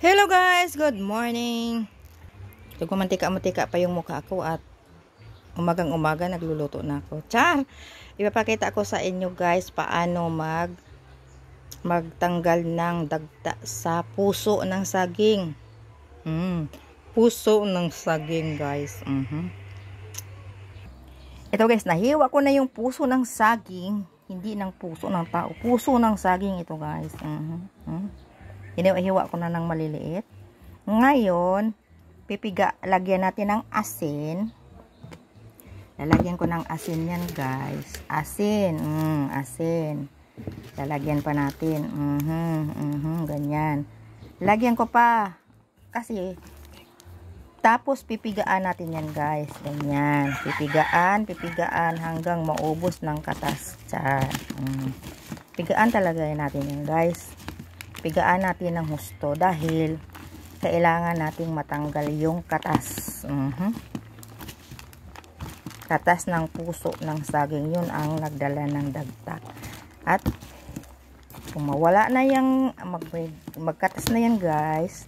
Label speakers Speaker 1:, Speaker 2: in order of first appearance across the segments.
Speaker 1: Hello guys, good morning. Mantika-mantika pa yung mukha ko at umagang-umaga nagluluto na ako. Char! Ipapakita ko sa inyo guys paano magtanggal ng dagta sa puso ng saging. Puso ng saging guys. Ito guys, nahiwa ko na yung puso ng saging. Hindi ng puso ng tao. Puso ng saging ito guys. Hiniwa ko na ng maliliit. Ngayon, lagyan natin ng asin. Lalagyan ko ng asin yan guys. Asin. Asin. Lalagyan pa natin. Ganyan. Lagyan ko pa. Kasi, tapos pipigaan natin yan guys. Ganyan. Pipigaan hanggang maubos ng katas. Pigaan talaga natin yan guys. Pigaan natin ng husto dahil kailangan nating matanggal yung katas. Katas ng puso ng saging, yun ang nagdala ng dagta. At kung mawala na yung magkatas na yan guys,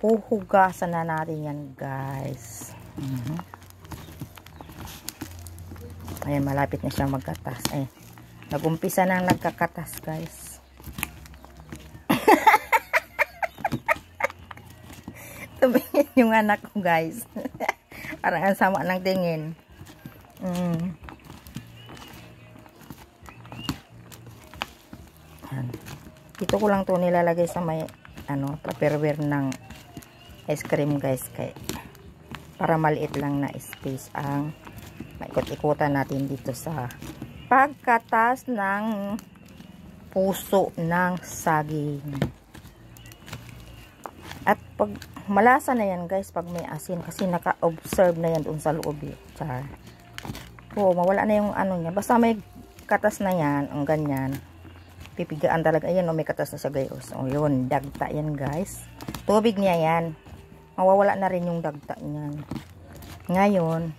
Speaker 1: huhugasan na natin yan guys. Ayan, malapit na siya magkatas. Nagumpisa na nagkakatas guys. Tumingin yung anak ko guys. Parang ang sama ng tingin. Dito ko lang to nilalagay sa may tupperware ng ice cream guys, para maliit lang na space ang maikot-ikutan natin dito sa pagkatas ng puso ng saging. At pag malasa na yan guys pag may asin, kasi naka-observe na yan doon sa loob. Mawala na yung niya. Basta may katas na yan, ang ganyan. Pipigaan talaga. Ayan, may katas na siya guys. Yun, dagta yan guys. Tubig niya yan. Mawawala na rin yung dagta niyan. Ngayon,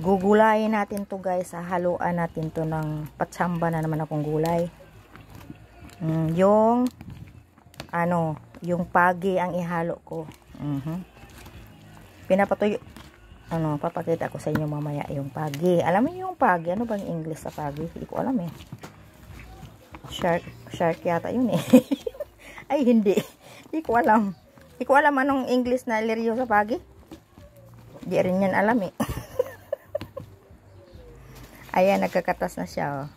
Speaker 1: gugulayin natin to guys. Haluan natin to ng patsamba na naman akong gulay. Yung pagi ang ihalo ko. Pinapatuyo. Papakita ko sa inyo mamaya yung pagi. Alam mo yung pagi? Ano bang English sa pagi? Hindi ko alam Shark yata yun Ay, hindi. Hindi ko alam. Hindi ko alam anong English na lirio sa pagi. Hindi rin yan alam Ayan, nagkakatas na siya.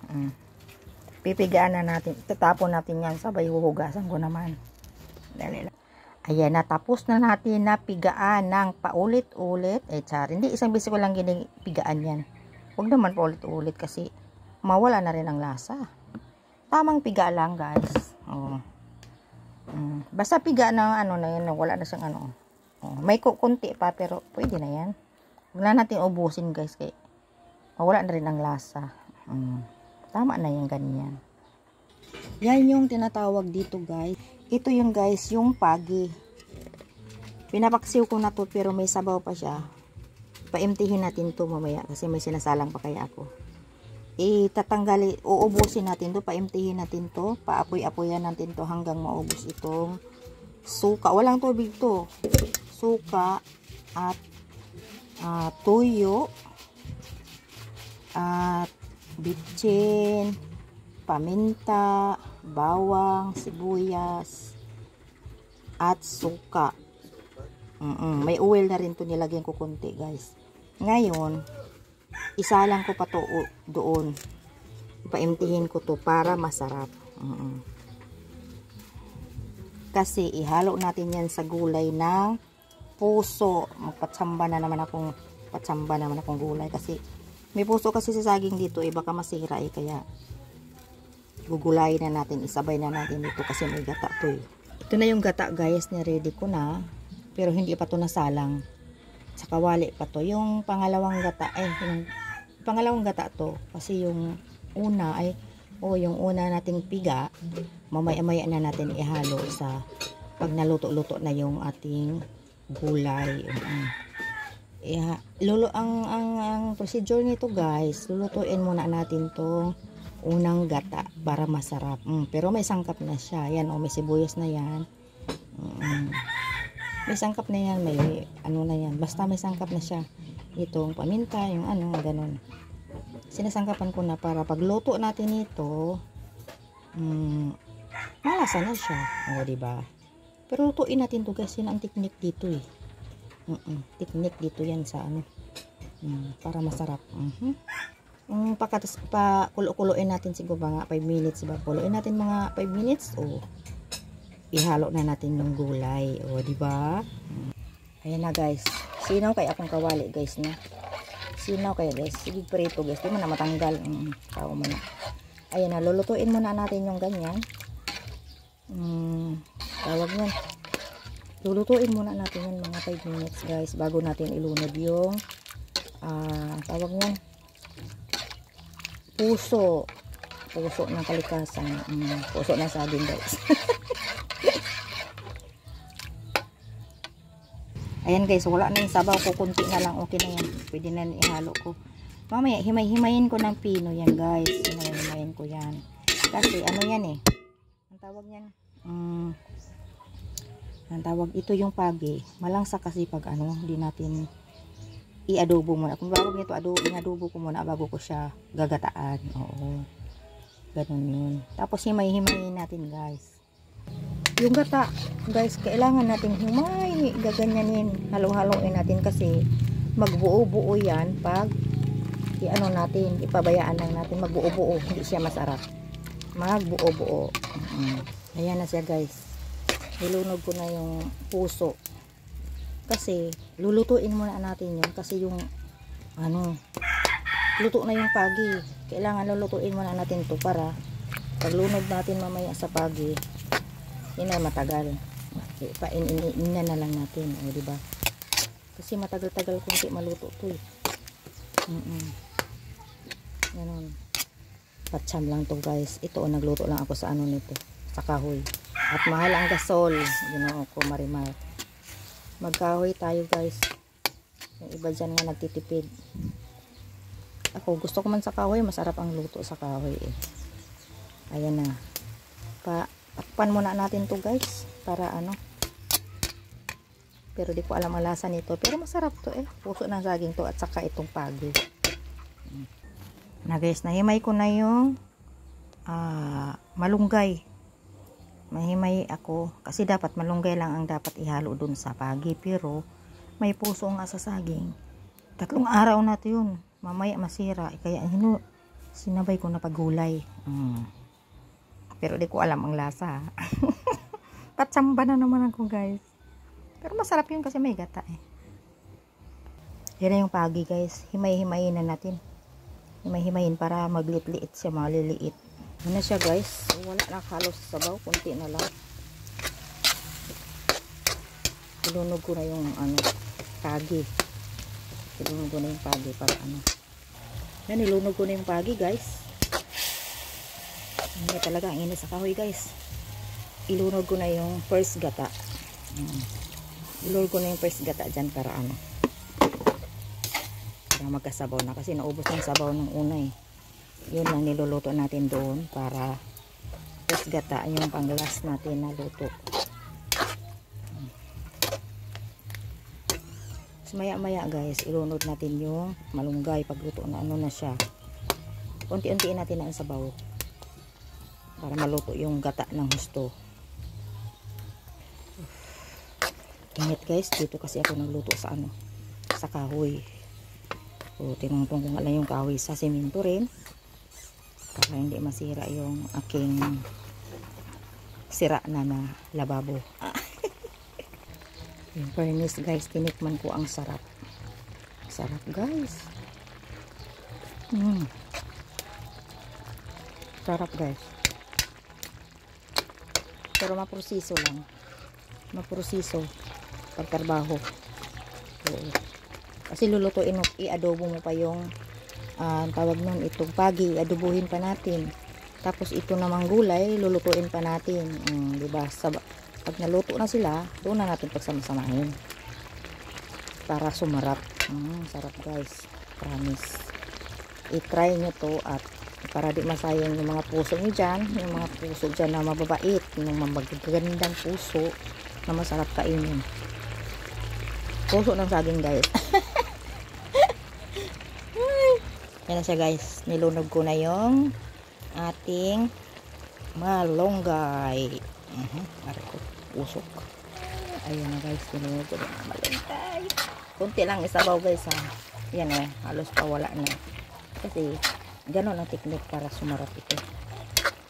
Speaker 1: Pipigaan na natin. Tatapon natin yan. Sabay huhugasan ko naman. Ayan, natapos na natin na pigaan ng paulit-ulit. Hindi isang beses ko lang ginipigaan yan. Huwag naman paulit-ulit kasi mawala na rin ang lasa. Tamang piga lang guys. Basta piga na na yan, wala na siyang may kunti pa pero pwede na yan. Huwag na natin ubusin guys kaya mawala na rin ang lasa. Tama na yan, ganyan. Yan yung tinatawag dito guys. Ito yung guys, yung pagi. Pinapaksiw ko na to pero may sabaw pa siya. Paimtihin natin to mamaya kasi may sinasalang pa kaya ako. Uubusin natin to, paimtihin natin to, paapoy-apoyan natin to hanggang maubos itong suka. Walang tubig to. Suka at tuyo at bitchin, paminta, bawang, sibuyas at suka. May oil na rin to, nilagyan ko konti guys. Ngayon, isalang ko pa to doon. Ipaimtihin ko to para masarap. Kasi ihalo natin yan sa gulay ng puso. Patsamba na naman akong gulay kasi may puso kasi sa saging dito baka masira kaya gugulayin na natin, isabay na natin dito kasi may gata to Ito na yung gata guys, ready ko na pero hindi pa to nasalang. Sa kawali pa to. Yung pangalawang gata yung pangalawang gata to kasi yung una yung una nating piga mamaya-maya na natin ihalo sa pag naluto-luto na yung ating gulay. Ang procedure nito guys, lulutuin muna natin tong unang gata para masarap. Pero may sangkap na siya. Yan, may sibuyas na yan. May sangkap na yan, may ano na yan. Basta may sangkap na siya. Itong paminta, yung ano, ganun. Sinasangkapan ko na para pagluto natin ito, malasa na siya. O, diba? Pero lutuin natin to guys. Yun ang technique dito eh. Technique dito yan sa ano. Para masarap. Yung pakulo-kuloin natin siguro mga 5 minutes. Diba? Kuloin natin mga 5 minutes. O, ihalo na natin yung gulay. O, diba? Ayan na guys. Sinaw kay akong kawali guys na. Sinaw kay guys. Sige prito guys. Di mo na matanggal. Tao mo na. Ayan na. Lulutuin muna natin yung ganyan. Tawag yan. Lulutuin muna natin yan mga 5 minutes guys. Bago natin ilunod yung tawag yan. Puso. Puso ng kalikasan. Puso ng saging guys. Ayan guys, wala na yung sabaw ko, kunti na lang, okay na yan. Pwede na ihalo ko. Mamaya, himay-himayin ko ng pino yan guys. Himay-himayin ko yan. Kasi ano yan eh. Ang tawag yan. Ang tawag ito yung pagi. Malangsa kasi pag ano, hindi natin i-adobo muna. Kung bago nito, inadobo ko muna bago ko siya gagataan. Oo. Ganun yun. Tapos himay-himayin natin guys. Yung gata, guys, kailangan natin himay, gaganyanin, halo-haloin natin kasi magbuo-buo yan pag i-ano natin, ipabayaan lang natin, magbuo-buo, hindi siya masarap. Magbuo-buo. Ayan na siya guys. Nilunod ko na yung puso. Kasi, lulutuin muna natin yun kasi yung, ano, luto na yung pagi. Kailangan lulutuin muna natin to para paglunod natin mamaya sa pagi, yun ay matagal. Painin na lang natin, o diba? Kasi matagal-tagal kung hindi maluto to eh. Ganun. Patsam lang to guys. Ito, nagluto lang ako sa ano nito, sa kahoy. At mahal ang gasol. Ginoo ko, Marimar. Magkahoy tayo guys. Yung iba dyan nga nagtitipid. Ako, gusto ko man sa kahoy. Masarap ang luto sa kahoy eh. Ayan na. Takpan muna natin to guys para ano, pero di ko alam ang lasa nito, pero masarap to eh, puso ng saging to at saka itong pagi na guys. Nahimay ko na yung malunggay. Mahimay ako kasi dapat malunggay lang ang dapat ihalo dun sa pagi, pero may puso nga sa saging. 3 araw na to yun, mamaya masira kaya sinabay ko na paggulay. Pero di ko alam ang lasa. Patsamba na naman ako guys. Pero masarap yun kasi may gata eh. Yan na yung pagi guys. Himay-himayin na natin. Himay-himayin para magliit-liit siya, maliliit. Yan na siya guys. Wala na halos sa sabaw. Kunti na lang. Ilunog ko na yung ano, pagi. Ilunog ko na yung pagi para ano. Yan, ilunog ko na yung pagi guys. Hindi talaga ang init sa kahoy guys. Ilunod ko na yung first gata. Ilunod ko na yung first gata dyan para ano, para magkasabaw na kasi naubos yung sabaw ng una eh. Yun lang niluluto natin doon para first gata yung pang last natin na luto. So, maya guys, ilunod natin yung malunggay pagluto na ano na siya. Unti-untiin natin na ang sabaw para maluto yung gata ng husto. Init guys, dito kasi ako nagluto sa ano, sa kahoy. So, tinungtong ko nga lang yung kahoy sa semento rin para hindi masira yung aking sira na lababo. Yung furnace guys, tinikman ko, ang sarap. Sarap guys. Sarap guys. Pero maprosiso lang. Maprosiso pagtrabaho. Kasi lulutuin mo, i-adobo mo pa yung tawag nun, itong pagi, adobuhin pa natin. Tapos ito namang gulay, lulutuin pa natin. Diba? Pag naluto na sila, doon na natin pagsama-samahin. Para sumarap. Sarap guys. Promise. I-try nyo to at para di masayang yung mga puso nyo dyan, yung mga puso dyan na mababait, yung magagandang puso na masarap kainin. Puso ng saging guys. Yan na siya guys. Nilunog ko na yung ating malunggay. Para ko usok. Ayan na guys. Nilunog ko na malunggay. Kunti lang isabaw guys ha. Yan o. Halos pa wala na. Kasi ganon ang technique para sumarap ito.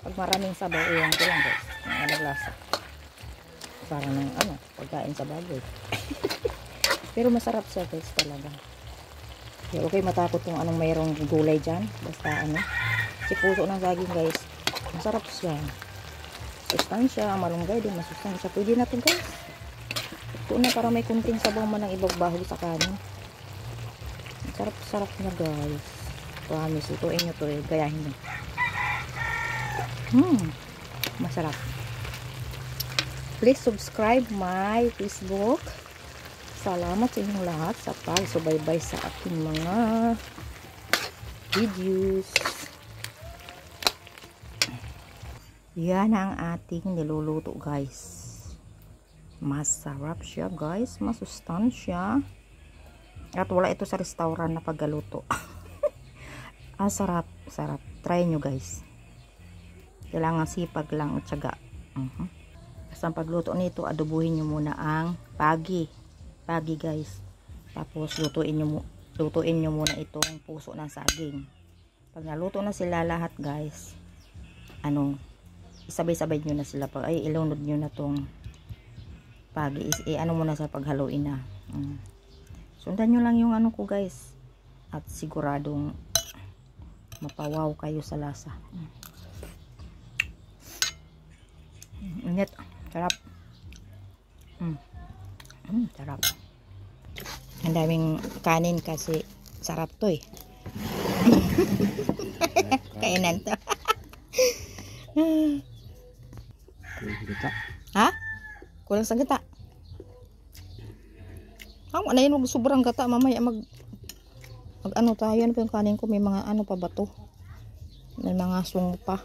Speaker 1: Pag maraming sabaw, iwan ko lang guys. Ang lasa. Para ng pagkain sa baboy. Pero masarap siya guys talaga. Kaya okay matakot kung anong mayroong gulay dyan. Basta si puso ng saging guys. Masarap siya. Sustansya, malunggay din, masustansya. Pwede na ito guys. Ito na para may kunting sabaw man ng ibang bahog sa kanin. Sarap-sarap na guys. Promise, ituin nyo ito eh. Gayahin nyo. Masarap. Please subscribe my Facebook. Salamat sa inyong lahat sa pagsubaybay sa aking mga videos. Yan ang ating niluluto guys. Masarap siya guys. Masustansya. At wala ito sa restaurant na paggaluto. Sarap. Sarap. Try nyo guys. Kailangan sipag lang at tiyaga. Basta ang pagluto nito, adobuhin nyo muna ang pagi guys. Tapos lutuin nyo muna itong puso ng saging. Pag naluto na sila lahat guys, isabay-sabay nyo na sila. Pag ilunod nyo na tong pagi, muna sa paghaluin na. Sundan nyo lang yung ko guys. At siguradong mapawaw kayo sa lasa. Init. Sarap. Sarap. Ang daming kanin kasi sarap to eh. Kainan to. Ha? Kulang sa gata. Ano yun, sobrang gata. Mamaya mag tayo. Ano pa yung kanin ko? May mga pa ba to? May mga sung pa.